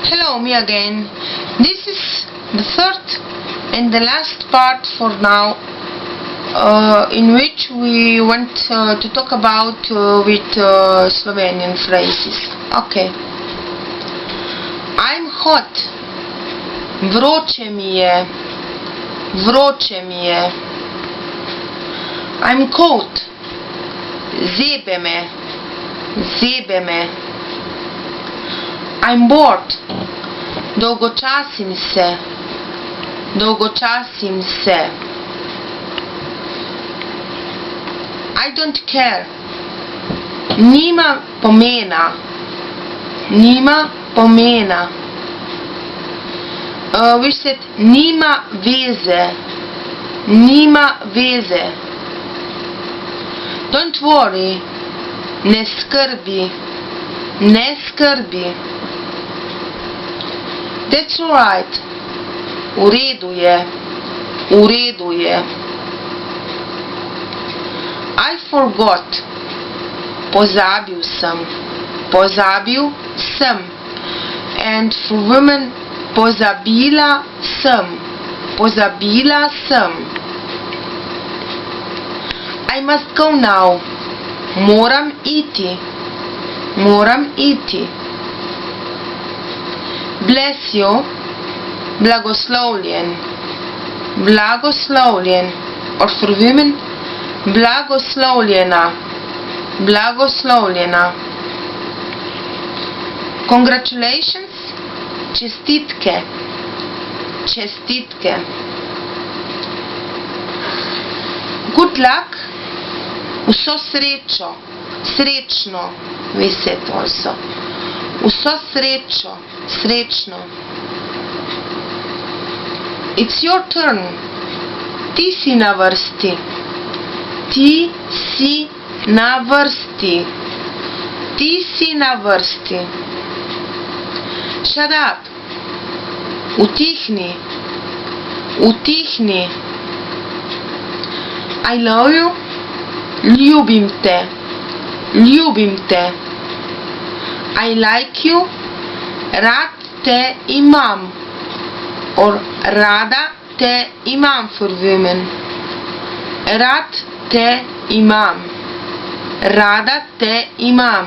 Hello, me again. This is the third and the last part for now, in which we want to talk about with Slovenian phrases. Okay. I'm hot. Vroče mi je. Vroče mi je. I'm cold. Zebe me. Zebe me. I'm bored. Dolgočasim se. Dolgočasim se. I don't care. Nima pomena. Nima pomena. We said nima veze. Nima veze. Don't worry. Ne skrbi. Ne skrbi. That's alright. V redu je. V redu je. I forgot. Pozabil sem. Pozabil sem. And for women, pozabila sem. Pozabila sem. I must go now. Moram iti. Moram iti. Bless you. Blagoslovljen. Blagoslovljen. Or for women, blagoslovljena. Blagoslovljena. Congratulations. Čestitke. Čestitke. Good luck. Vso srečo. Srečno. We said also. Vso srečo. Srečno. It's your turn. Ti si na vrsti. Ti si na vrsti. Ti si na vrsti. Shut up. Utihni. Utihni. I love you. Ljubim te. Ljubim te. I like you. Rad te imam. Or rada te imam for women. Rad te imam. Rada te imam.